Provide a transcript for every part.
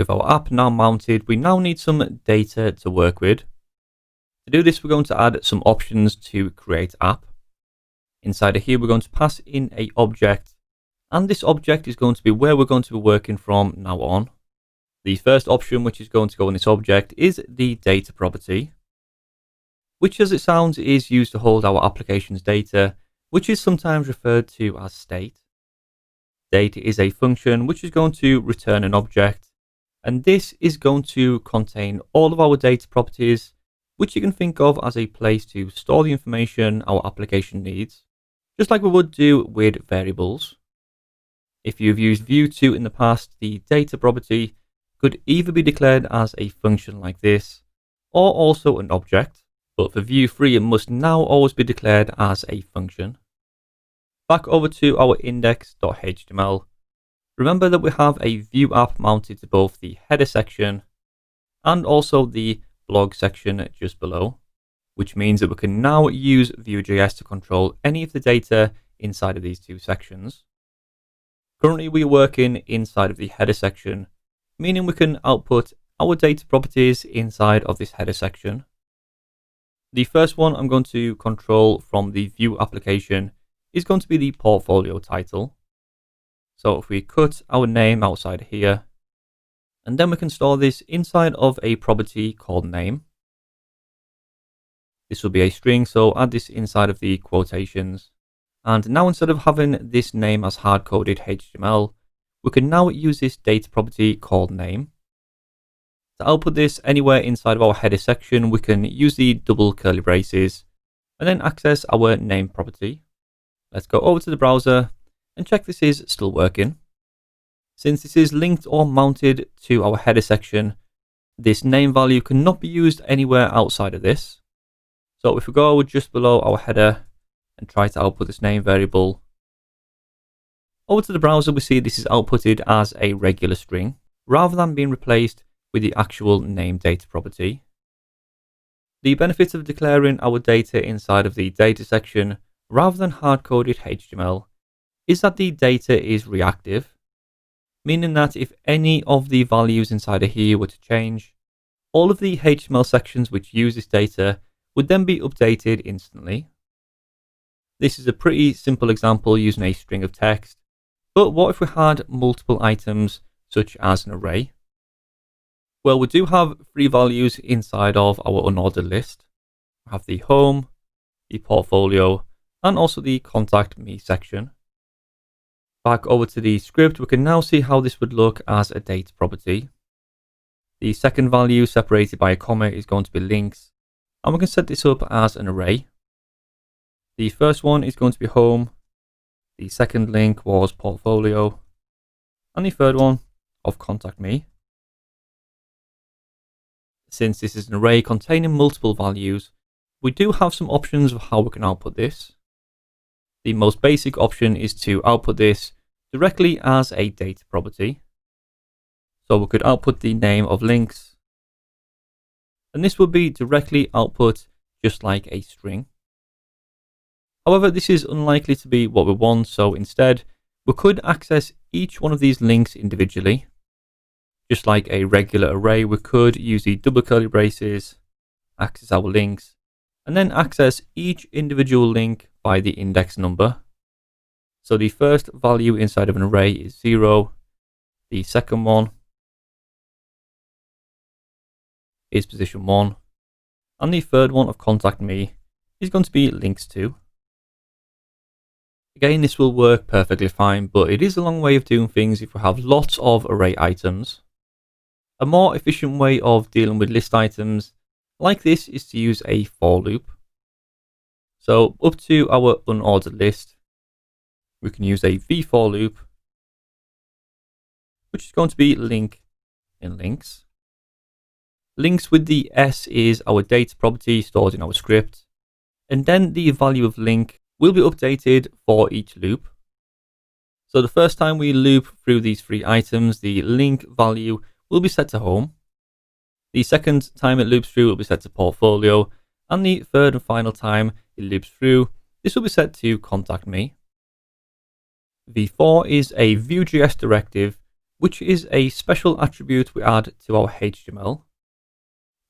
With our app now mounted, we now need some data to work with. To do this, we're going to add some options to create app. Inside of here, we're going to pass in an object, and this object is going to be where we're going to be working from now on. The first option, which is going to go in this object, is the data property, which, as it sounds, is used to hold our application's data, which is sometimes referred to as state. Data is a function which is going to return an object, and this is going to contain all of our data properties, which you can think of as a place to store the information our application needs, just like we would do with variables. If you've used Vue2 in the past, the data property could either be declared as a function like this, or also an object, but for Vue 3 it must now always be declared as a function. Back over to our index.html. Remember that we have a Vue app mounted to both the header section and also the blog section just below, which means that we can now use Vue.js to control any of the data inside of these two sections. Currently we are working inside of the header section, meaning we can output our data properties inside of this header section. The first one I'm going to control from the Vue application is going to be the portfolio title. So if we cut our name outside here, and then we can store this inside of a property called name. This will be a string, so add this inside of the quotations. And now instead of having this name as hard-coded HTML, we can now use this data property called name. To output this anywhere inside of our header section, we can use the double curly braces and then access our name property. Let's go over to the browser and check this is still working. Since this is linked or mounted to our header section, this name value cannot be used anywhere outside of this. So if we go just below our header and try to output this name variable, over to the browser we see this is outputted as a regular string, rather than being replaced with the actual name data property. The benefit of declaring our data inside of the data section rather than hard-coded HTML is that the data is reactive, meaning that if any of the values inside of here were to change, all of the HTML sections which use this data would then be updated instantly. This is a pretty simple example using a string of text, but what if we had multiple items such as an array? Well, we do have 3 values inside of our unordered list. We have the home, the portfolio, and also the contact me section. Back over to the script, we can now see how this would look as a data property. The second value separated by a comma is going to be links, and we can set this up as an array. The first one is going to be home, the second link was portfolio, and the third one of contact me. Since this is an array containing multiple values, we do have some options of how we can output this. The most basic option is to output this directly as a data property. So we could output the name of links, and this would be directly output just like a string. However, this is unlikely to be what we want, so instead we could access each one of these links individually. Just like a regular array, we could use the double curly braces, access our links, and then access each individual link by the index number. So the first value inside of an array is 0, the second one is position 1, and the third one of contact me is going to be links 2. Again, this will work perfectly fine, but it is a long way of doing things if we have lots of array items. A more efficient way of dealing with list items like this is to use a for loop. So up to our unordered list, we can use a v-for loop, which is going to be link in links. Links with the S is our data property stored in our script, and then the value of link will be updated for each loop. So the first time we loop through these 3 items, the link value will be set to home. The second time it loops through, it will be set to portfolio, and the third and final time it loops through, this will be set to contact me. v4 is a Vue.js directive which is a special attribute we add to our HTML.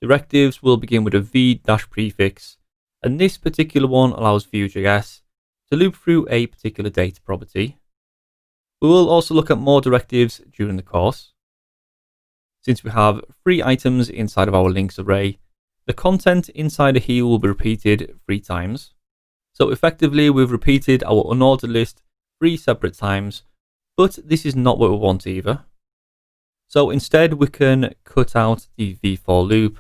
Directives will begin with a v-prefix, and this particular one allows Vue.js to loop through a particular data property. We will also look at more directives during the course. Since we have 3 items inside of our links array, the content inside of here will be repeated 3 times. So effectively, we've repeated our unordered list 3 separate times, but this is not what we want either. So instead, we can cut out the v-for loop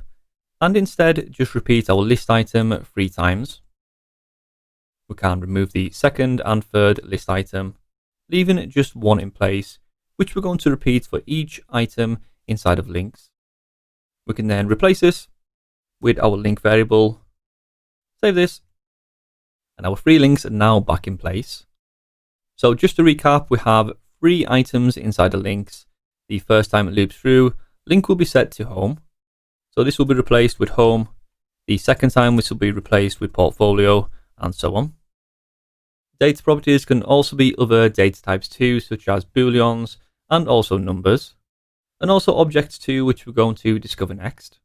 and instead just repeat our list item 3 times. We can remove the second and third list item, leaving just one in place, which we're going to repeat for each item inside of links. We can then replace this with our link variable, save this, and our 3 links are now back in place. So just to recap, we have 3 items inside the links. The first time it loops through, link will be set to home. So this will be replaced with home. The second time this will be replaced with portfolio, and so on. Data properties can also be other data types too, such as booleans and also numbers. And also objects too, which we're going to discover next.